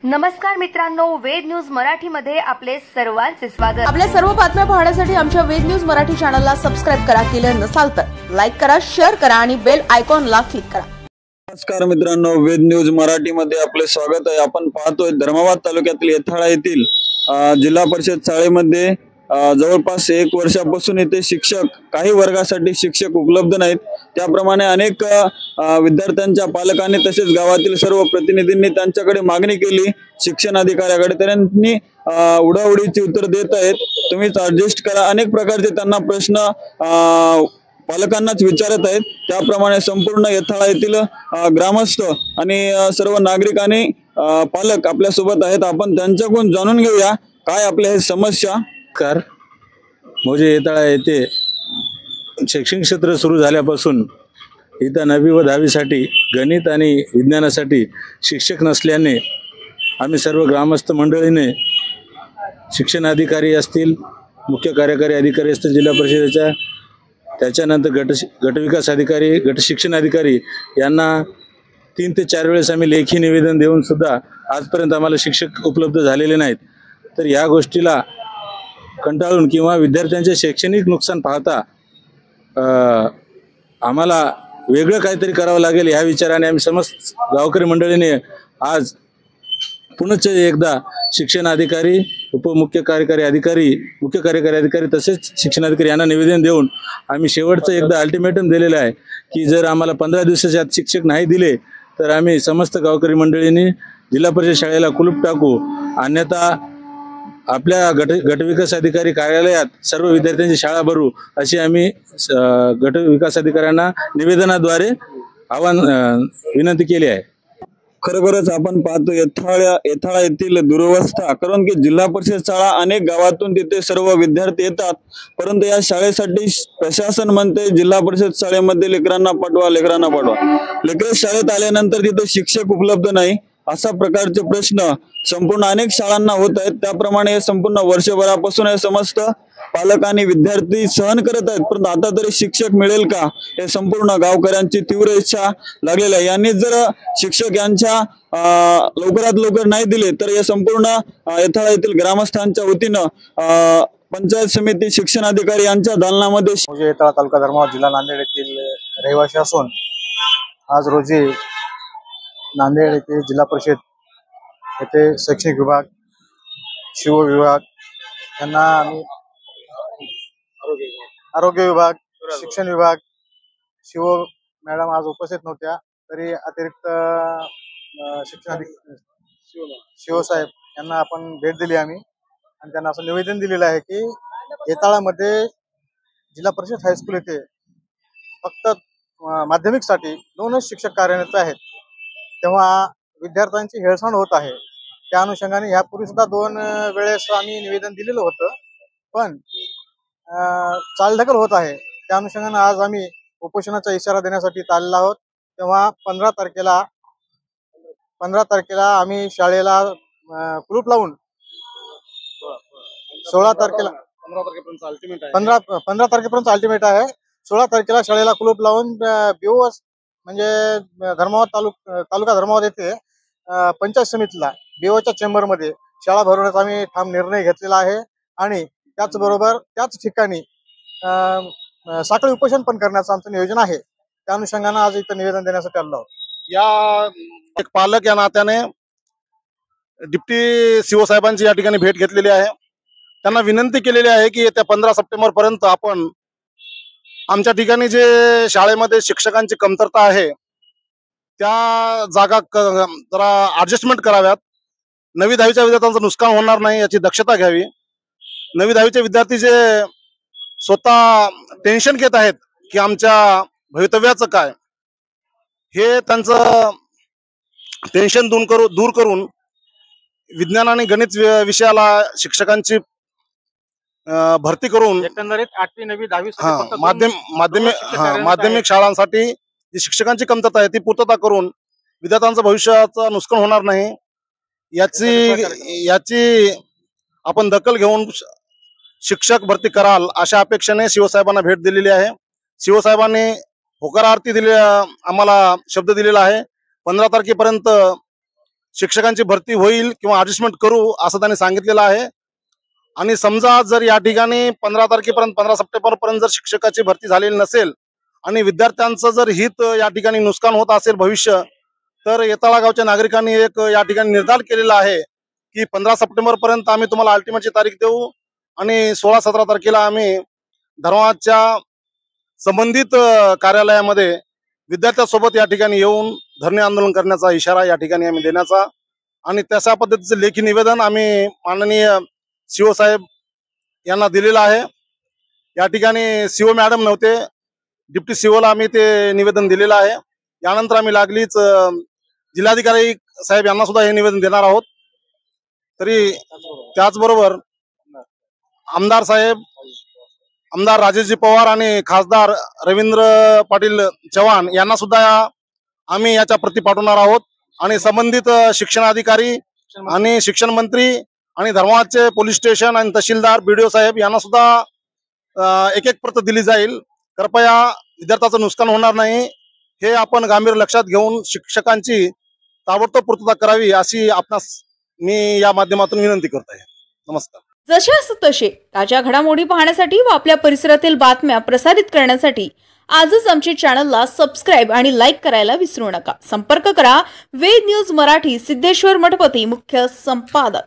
नमस्कार मित्रांनो, वेद न्यूज मराठीमध्ये आपले सर्वांचे स्वागत। आपल्या सर्व बातम्या पाहण्यासाठी आमच्या वेद न्यूज मराठी चॅनलला सबस्क्राइब करा। केले नसाल तर लाईक करा, शेअर करा आणि बेल आयकॉनला क्लिक करा। नमस्कार मित्रांनो, वेद न्यूज मराठीमध्ये आपले स्वागत आहे। आपण पाहतोय धर्माबाद तालुक्यातील येथाळा येथील जिल्हा परिषद शाळेमध्ये जवळपास 1 वर्षापासून इथे शिक्षक काही वर्गासाठी शिक्षक उपलब्ध नाहीत। त्याप्रमाणे अनेक विद्यार्थ्यांच्या पालकांनी तसेच गावातील सर्व प्रतिनिधींनी त्यांच्याकडे मागणी केली शिक्षण अधिकाऱ्याकडे। त्यांनी उडाउडीची उत्तर देत आहेत, तुम्हीच ऍडजस्ट करा, अनेक प्रकारचे त्यांना प्रश्न पालकांनाच विचारत आहेत। त्याप्रमाणे संपूर्ण येथाळा येथील ग्रामस्थ आणि सर्व नागरिक आणि पालक आपल्या सोबत आहेत। आपण त्यांच्याकडून जाणून घेऊया काय आपल्या हे समस्या। मोजे येथाळा येथे शैक्षणिक क्षेत्र सुरू झाल्यापासून इथं 9वी व 10वी साठी गणित आणि विज्ञानासाठी शिक्षक नसल्याने आम्ही सर्व ग्रामस्थ मंडळीने शिक्षण अधिकारी असतील, मुख्य कार्यकारी अधिकारी असतील जिल्हा परिषदेच्या, त्याच्यानंतर गटविकास अधिकारी, गट शिक्षण अधिकारी यांना 3 ते 4 वेळेस आम्ही लेखी निवेदन देऊन सुद्धा आजपर्यंत आम्हाला शिक्षक उपलब्ध झालेले नाहीत। तर या गोष्टीला कंटाळून किंवा विद्यार्थ्यांचे शैक्षणिक नुकसान पाहता आम्हाला वेगळं काहीतरी करावं लागेल या विचाराने आम्ही समस्त गावकरी मंडळीने आज पुनश्च एकदा शिक्षण अधिकारी, उपमुख्य कार्यकारी अधिकारी, मुख्य कार्यकारी अधिकारी तसेच शिक्षण अधिकारी यांना निवेदन देऊन आम्ही शेवटचं एकदा अल्टिमेटम दिलेलं आहे की जर आम्हाला 15 दिवसाच्या आत शिक्षक नाही दिले तर आम्ही समस्त गावकरी मंडळींनी जिल्हा परिषद शाळेला कुलूप टाकू, अन्यथा आपल्या गटविकास अधिकारी कार्यालयात सर्व विद्यार्थ्यांची शाळा भरू अशी आम्ही गटविकास अधिकाऱ्यांना निवेदनाद्वारे विनंती केली आहे। खरोखरच आपण पाहतो येथाळा येथील दुरवस्था, कारण की जिल्हा परिषद शाळा अनेक गावातून तिथे सर्व विद्यार्थी येतात, परंतु या शाळेसाठी प्रशासन म्हणते जिल्हा परिषद शाळेमध्ये लेकरांना पाठवा। लेकरं शाळेत आल्यानंतर तिथे शिक्षक उपलब्ध नाही, अशा प्रकारचे प्रश्न संपूर्ण अनेक शाळांना होत आहेत। त्याप्रमाणे संपूर्ण वर्षभरापासून हे समस्त पालक आणि विद्यार्थी सहन करत आहेत, परंतु आता तरी शिक्षक मिळेल का हे संपूर्ण गावकऱ्यांची तीव्र इच्छा लागलेली आहे। यांनी जर शिक्षक यांच्या लवकरात लवकर नाही दिले तर हे संपूर्ण येथाळा येथील ग्रामस्थांच्या वतीनं पंचायत समिती, शिक्षण अधिकारी यांच्या दालनामध्ये मोजे येथाळा तालुका धर्माबाद जिल्हा नांदेड येथील रहिवासी असून आज रोजी नांदेड येथे जिल्हा परिषद येथे शैक्षणिक विभाग, शिव विभाग यांना आम्ही आरोग्य विभाग, शिक्षण विभाग, शिव मॅडम आज उपस्थित नव्हत्या, तरी अतिरिक्त शिक्षण अधिकारी शिवसाहेब यांना आपण भेट दिली आम्ही आणि त्यांना असं निवेदन दिलेलं आहे की येताळामध्ये जिल्हा परिषद हायस्कूल येथे फक्त माध्यमिकसाठी 2च शिक्षक कार्यरत आहेत, तेव्हा विद्यार्थ्यांची हेळसांड होत आहे। त्या अनुषंगाने यापूर्वी सुद्धा 2 वेळेस आम्ही निवेदन दिलेलं होतं, पण चालढकल होत आहे। त्या अनुषंगाने आज आम्ही उपोषणाचा इशारा देण्यासाठी चाललो आहोत। तेव्हा 15 तारखेला आम्ही शाळेला कुलूप लावून 16 तारखेला 15 तारखेपर्यंत अल्टिमेट आहे। 16 तारखेला शाळेला कुलूप लावून बीओएस म्हणजे धर्माबाद तालुका धर्माबाद येथे पंचायत समितीला बीओच्या चेंबरमध्ये शाळा भरवण्याचा आम्ही ठाम निर्णय घेतलेला आहे आणि त्याचबरोबर त्याच ठिकाणी साखळी उपोषण पण करण्याचं आमचं नियोजन आहे। त्या अनुषंगाने आज इथं निवेदन देण्यासाठी आलो आहोत। या एक पालक या नात्याने डिप्टी सीओ साहेबांची या ठिकाणी भेट घेतलेली आहे। त्यांना विनंती केलेली आहे की येत्या 15 सप्टेंबर पर्यंत आपण आमच्या ठिकाणी जे शाळेमध्ये शिक्षकांची कमतरता आहे त्या जागा जरा ऍडजस्टमेंट कराव्यात। 9वी 10वीच्या विद्यार्थ्यांचं नुकसान होणार नाही याची दक्षता घ्यावी। 9वी 10वीचे विद्यार्थी जे स्वतः टेन्शन घेत आहेत की आमच्या भवितव्याचं काय, हे त्यांचं टेन्शन दूर करून विज्ञान आणि गणित विषयाला शिक्षकांची भरती करून एकंदरीत 8वी 9वी 10वी माध्यमिक शाळांसाठी जी शिक्षकांची कमतरता आहे ती पूर्तता करून विद्यार्थ्यांचं भविष्याचं नुकसान होणार नाही याची आपण दखल घेऊन शिक्षक भरती कराल अशा अपेक्षेने शिवसाहेबांना भेट दिलेली आहे। शिवसाहेबांनी होकारार्थी आम्हाला शब्द दिलेला आहे। 15 तारखेपर्यंत शिक्षकांची भरती होईल किंवा ॲडजस्टमेंट करू असं त्यांनी सांगितलेलं आहे. आणि समजा जर या ठिकाणी 15 तारखेपर्यंत 15 सप्टेंबरपर्यंत जर शिक्षकाची भरती झालेली नसेल आणि विद्यार्थ्यांचं जर हित या ठिकाणी नुकसान होत असेल भविष्य, तर येताळा गावच्या नागरिकांनी एक या ठिकाणी निर्धार केलेला आहे की 15 सप्टेंबरपर्यंत आम्ही तुम्हाला अल्टिमेटची तारीख देऊ आणि 16-17 तारखेला आम्ही धर्माच्या संबंधित कार्यालयामध्ये विद्यार्थ्यांसोबत या ठिकाणी येऊन धरणे आंदोलन करण्याचा इशारा या ठिकाणी आम्ही देण्याचा आणि तशा पद्धतीचं लेखी निवेदन आम्ही माननीय सीओ साहेब यांना दिलेलं आहे. या ठिकाणी सीओ मॅडम नव्हते, डिप्टी सीओला आम्ही ते निवेदन दिलेलं आहे. यानंतर आम्ही लागलीच जिल्हाधिकारी साहेब यांना सुद्धा हे निवेदन देणार आहोत. तरी त्याचबरोबर आमदार साहेब, आमदार राजेशजी पवार आणि खासदार रवींद्र पाटील चव्हाण यांना सुद्धा आम्ही याच्या प्रती पाठवणार आहोत आणि संबंधित शिक्षणाधिकारी आणि शिक्षण मंत्री आणि धर्माचे पोलीस स्टेशन आणि तहसीलदार BDO साहेब यांना सुद्धा एक प्रत दिली जाईल. कृपया विद्यार्थ्याचं नुकसान होणार नाही हे आपण गांभीर्य लक्षात घेऊन शिक्षकांची ताबडतोब पूर्तता करावी अशी आपणास मी या माध्यमातून विनंती करत आहे. नमस्कार. जशास तसे ताज्या घडामोडी पाहण्यासाठी व आपल्या परिसरातील बातम्या प्रसारित करण्यासाठी आजच आमच्या चॅनलला सबस्क्राइब आणि लाईक करायला विसरू नका. संपर्क करा वेद न्यूज मराठी, सिद्धेश्वर मठपती, मुख्य संपादक.